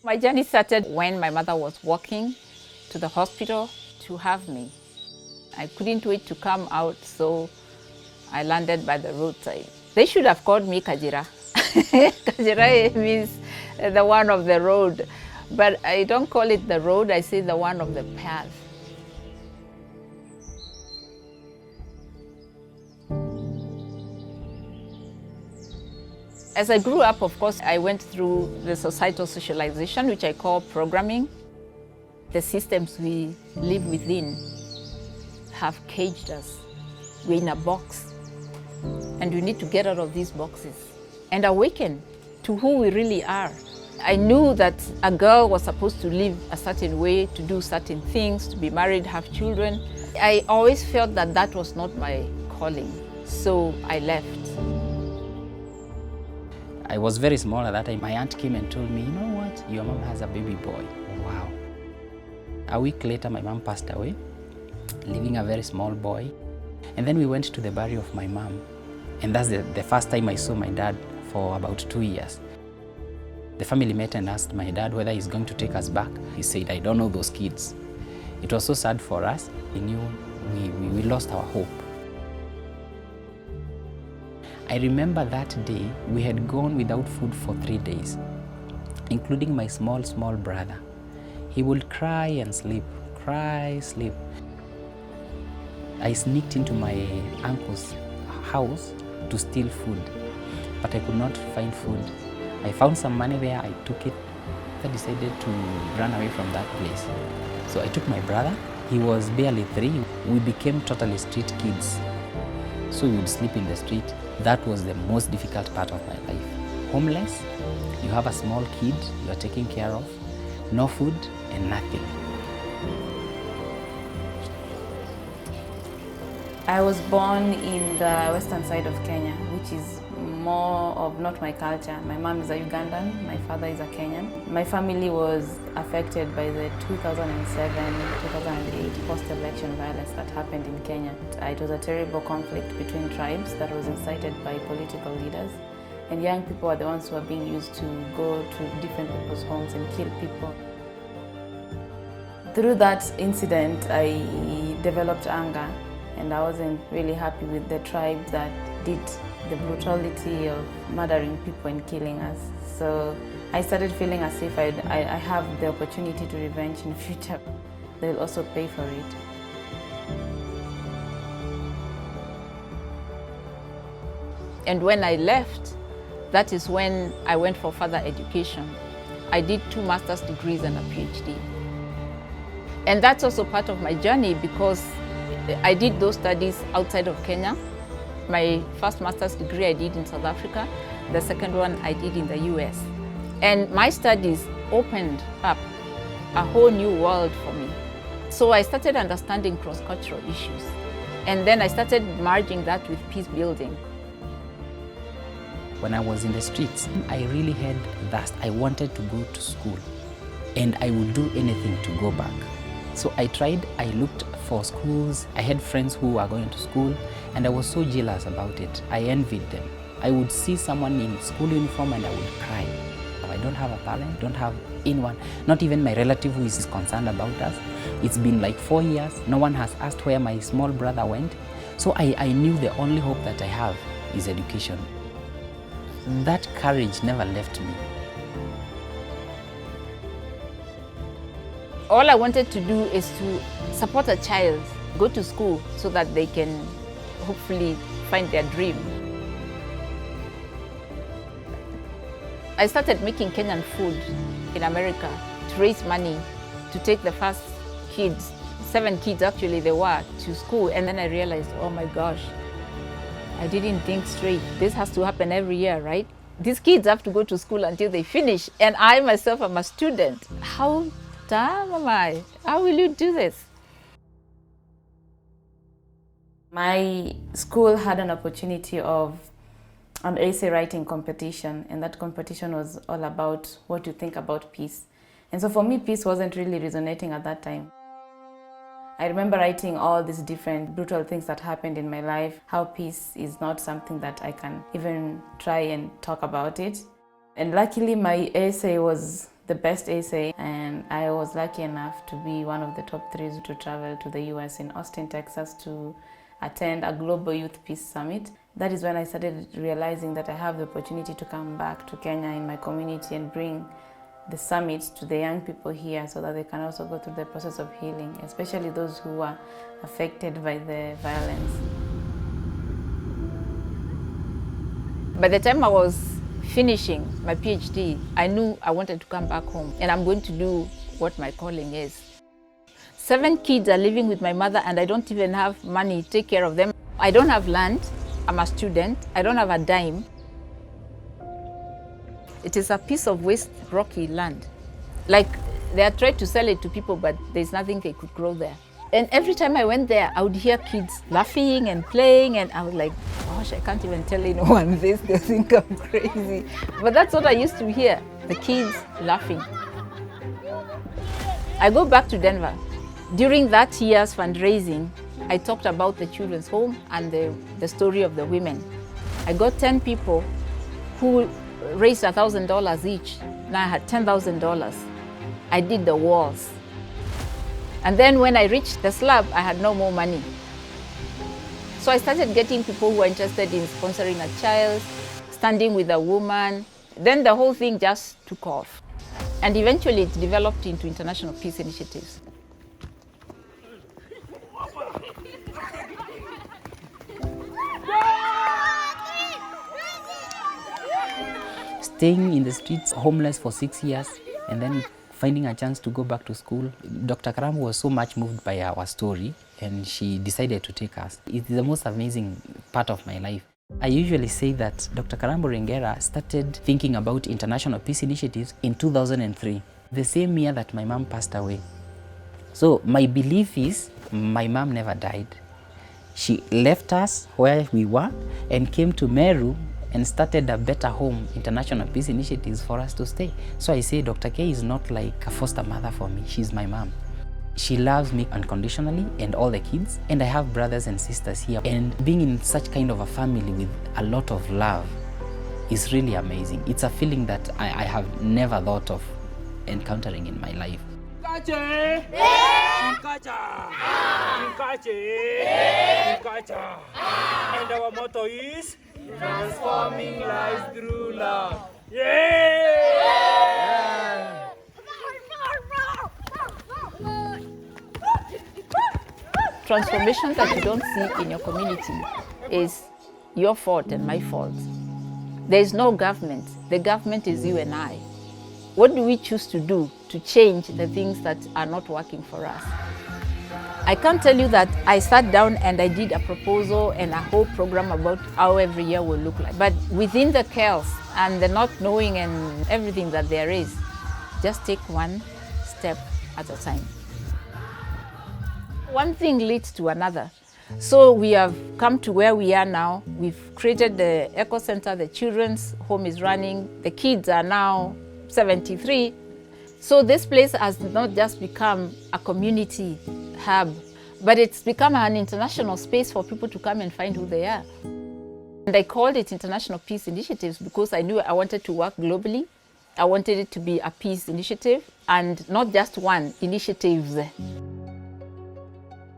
My journey started when my mother was walking to the hospital to have me. I couldn't wait to come out, so I landed by the roadside. They should have called me Kajira. Kajira means the one of the road, but I don't call it the road, I say the one of the path. As I grew up, of course, I went through the societal socialization, which I call programming. The systems we live within have caged us. We're in a box, and we need to get out of these boxes and awaken to who we really are. I knew that a girl was supposed to live a certain way, to do certain things, to be married, have children. I always felt that that was not my calling, so I left. I was very small at that time. My aunt came and told me, you know what, your mom has a baby boy. Wow. A week later, my mom passed away, leaving a very small boy. And then we went to the burial of my mom. And that's the first time I saw my dad for about 2 years. The family met and asked my dad whether he's going to take us back. He said, I don't know those kids. It was so sad for us. We knew we lost our hope. I remember that day, we had gone without food for 3 days, including my small brother. He would cry and sleep, cry, sleep. I sneaked into my uncle's house to steal food, but I could not find food. I found some money there, I took it. I decided to run away from that place. So I took my brother, he was barely 3. We became totally street kids. So we would sleep in the street. That was the most difficult part of my life. Homeless, you have a small kid you are taking care of, no food and nothing. I was born in the western side of Kenya, which is more of not my culture. My mom is a Ugandan, my father is a Kenyan. My family was affected by the 2007-2008 post-election violence that happened in Kenya. It was a terrible conflict between tribes that was incited by political leaders. And young people are the ones who are being used to go to different people's homes and kill people. Through that incident, I developed anger, and I wasn't really happy with the tribe that did the brutality of murdering people and killing us. So I started feeling as if I have the opportunity to revenge in the future. They'll also pay for it. And when I left, that is when I went for further education. I did 2 master's degrees and a PhD. And that's also part of my journey because I did those studies outside of Kenya. My first master's degree I did in South Africa. The second one I did in the US. And my studies opened up a whole new world for me. So I started understanding cross-cultural issues. And then I started merging that with peace building. When I was in the streets, I really had thirst. I wanted to go to school, and I would do anything to go back. So I looked for schools. I had friends who were going to school, and I was so jealous about it. I envied them. I would see someone in school uniform and I would cry. I don't have a parent, don't have anyone, not even my relative who is concerned about us. It's been like 4 years. No one has asked where my small brother went. So I knew the only hope that I have is education. That courage never left me. All I wanted to do is to support a child, go to school so that they can hopefully find their dream. I started making Kenyan food in America to raise money to take the first kids, 7 kids actually they were, to school. And then I realized, oh my gosh, I didn't think straight. This has to happen every year, right? These kids have to go to school until they finish. And I myself am a student. How dumb am I? How will you do this? My school had an opportunity of an essay writing competition, and that competition was all about what you think about peace. And so for me, peace wasn't really resonating at that time. I remember writing all these different brutal things that happened in my life, how peace is not something that I can even try and talk about it. And luckily my essay was the best essay, and I was lucky enough to be one of the top 3 to travel to the US in Austin, Texas to attend a Global Youth Peace Summit. That is when I started realizing that I have the opportunity to come back to Kenya in my community and bring the summit to the young people here so that they can also go through the process of healing, especially those who are affected by the violence. By the time I was finishing my PhD, I knew I wanted to come back home and I'm going to do what my calling is. 7 kids are living with my mother and I don't even have money to take care of them. I don't have land, I'm a student, I don't have a dime. It is a piece of waste, rocky land. Like, they had tried to sell it to people, but there's nothing they could grow there. And every time I went there, I would hear kids laughing and playing, and I was like, gosh, I can't even tell anyone this, they'll think I'm crazy. But that's what I used to hear, the kids laughing. I go back to Denver. During that year's fundraising, I talked about the children's home and the story of the women. I got 10 people who raised $1,000 each. Now I had $10,000. I did the walls. And then when I reached the slab, I had no more money. So I started getting people who were interested in sponsoring a child, standing with a woman. Then the whole thing just took off. And eventually it developed into international peace initiatives. Staying in the streets, homeless for 6 years, and then finding a chance to go back to school. Dr. Karambo was so much moved by our story, and she decided to take us. It's the most amazing part of my life. I usually say that Dr. Karambo Rengera started thinking about international peace initiatives in 2003, the same year that my mom passed away. So my belief is my mom never died. She left us where we were and came to Meru and started a Better Home international peace initiatives for us to stay. So I say Dr. K is not like a foster mother for me, she's my mom. She loves me unconditionally and all the kids, and I have brothers and sisters here. And being in such kind of a family with a lot of love is really amazing. It's a feeling that I have never thought of encountering in my life. And our motto is transforming lives through love. Yeah! Transformation that you don't see in your community is your fault and my fault. There is no government. The government is you and I. What do we choose to do to change the things that are not working for us? I can't tell you that I sat down and I did a proposal and a whole program about how every year will look like. But within the chaos and the not knowing and everything that there is, just take one step at a time. One thing leads to another. So we have come to where we are now. We've created the Eco Center, the children's home is running, the kids are now 73. So this place has not just become a community hub, but it's become an international space for people to come and find who they are. And I called it International Peace Initiatives because I knew I wanted to work globally. I wanted it to be a peace initiative and not just one, initiatives.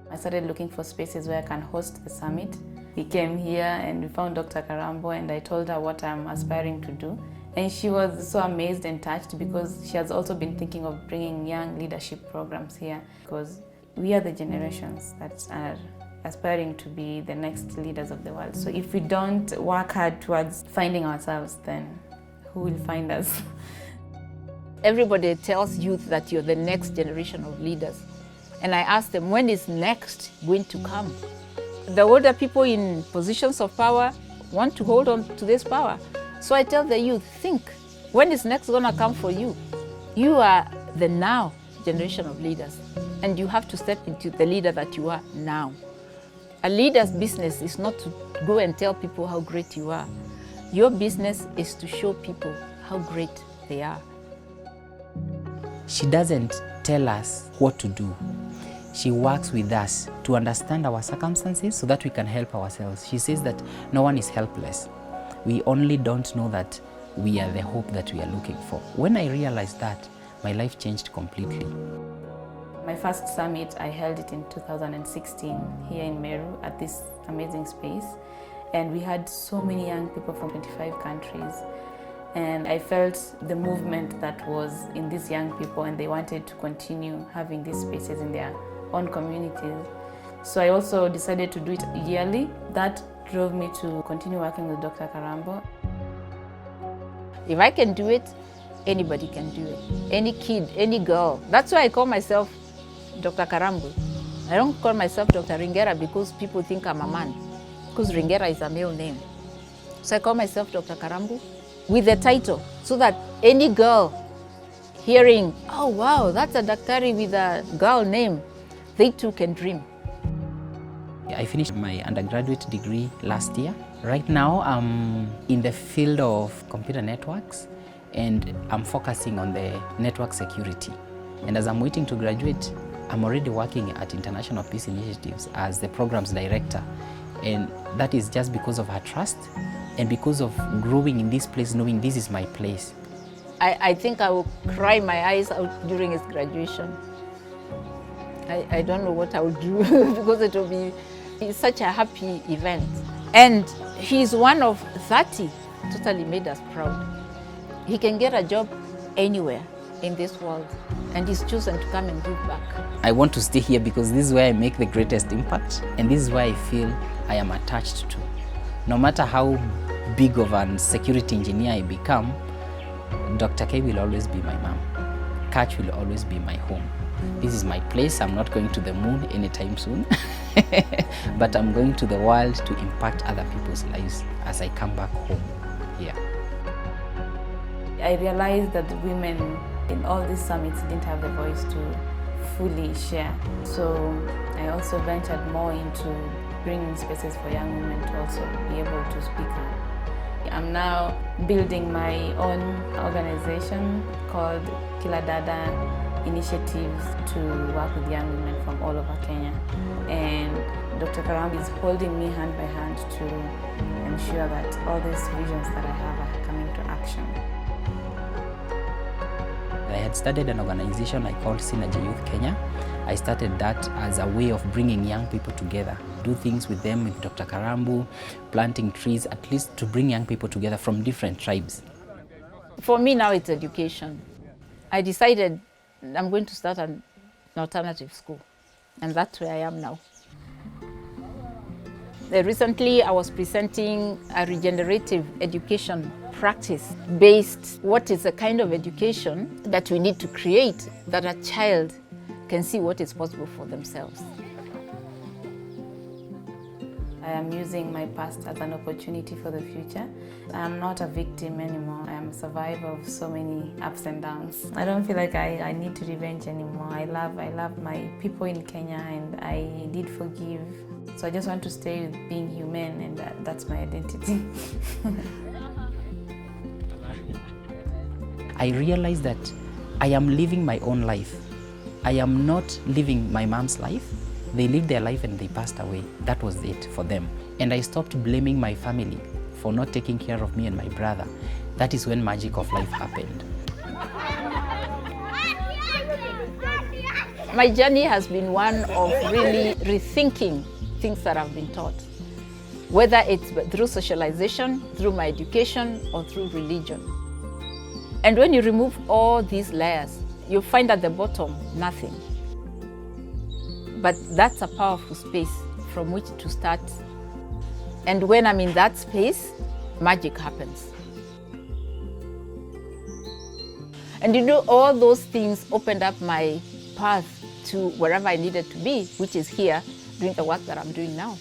I started looking for spaces where I can host the summit. We came here and we found Dr. Karambo, and I told her what I'm aspiring to do. And she was so amazed and touched because she has also been thinking of bringing young leadership programs here, because we are the generations that are aspiring to be the next leaders of the world. So if we don't work hard towards finding ourselves, then who will find us? Everybody tells youth that you're the next generation of leaders. And I ask them, when is next going to come? The older people in positions of power want to hold on to this power. So I tell the youth, think, when is next going to come for you? You are the now generation of leaders, and you have to step into the leader that you are now. A leader's business is not to go and tell people how great you are. Your business is to show people how great they are. She doesn't tell us what to do. She works with us to understand our circumstances so that we can help ourselves. She says that no one is helpless. We only don't know that we are the hope that we are looking for. When I realized that, my life changed completely. My first summit, I held it in 2016 here in Meru at this amazing space. And we had so many young people from 25 countries. And I felt the movement that was in these young people, and they wanted to continue having these spaces in their own communities. So I also decided to do it yearly. That drove me to continue working with Dr. Karambo. If I can do it, anybody can do it. Any kid, any girl. That's why I call myself Dr. Karambo. I don't call myself Dr. Ringera because people think I'm a man, because Ringera is a male name. So I call myself Dr. Karambo with the title, so that any girl hearing, oh wow, that's a daktari with a girl name, they too can dream. I finished my undergraduate degree last year. Right now, I'm in the field of computer networks, and I'm focusing on the network security. And as I'm waiting to graduate, I'm already working at International Peace Initiatives as the programs director. And that is just because of her trust and because of growing in this place, knowing this is my place. I think I will cry my eyes out during his graduation. I don't know what I will do because it will be such a happy event. And he's one of 30, totally made us proud. He can get a job anywhere in this world, and he's chosen to come and give back. I want to stay here because this is where I make the greatest impact, and this is where I feel I am attached to. No matter how big of a security engineer I become, Dr. K will always be my mom. Catch will always be my home. This is my place. I'm not going to the moon anytime soon, but I'm going to the world to impact other people's lives as I come back home here. I realized that the women in all these summits didn't have the voice to fully share. So I also ventured more into bringing spaces for young women to also be able to speak up. I'm now building my own organization called Kila Dada Initiatives to work with young women from all over Kenya. And Dr. Karambo is holding me hand by hand to ensure that all these visions that I have are coming to action. I had started an organization I called Synergy Youth Kenya. I started that as a way of bringing young people together, do things with them, with Dr. Karambo, planting trees, at least to bring young people together from different tribes. For me now it's education. I decided I'm going to start an alternative school, and that's where I am now. Recently I was presenting a regenerative education practice based what is the kind of education that we need to create that a child can see what is possible for themselves. I am using my past as an opportunity for the future. I am not a victim anymore. I am a survivor of so many ups and downs. I don't feel like I need to revenge anymore. I love my people in Kenya, and I did forgive. So I just want to stay with being human, and that's my identity. I realized that I am living my own life. I am not living my mom's life. They lived their life and they passed away. That was it for them. And I stopped blaming my family for not taking care of me and my brother. That is when magic of life happened. My journey has been one of really rethinking things that I've been taught, whether it's through socialization, through my education, or through religion. And when you remove all these layers, you find at the bottom nothing. But that's a powerful space from which to start. And when I'm in that space, magic happens. And you know, all those things opened up my path to wherever I needed to be, which is here, doing the work that I'm doing now.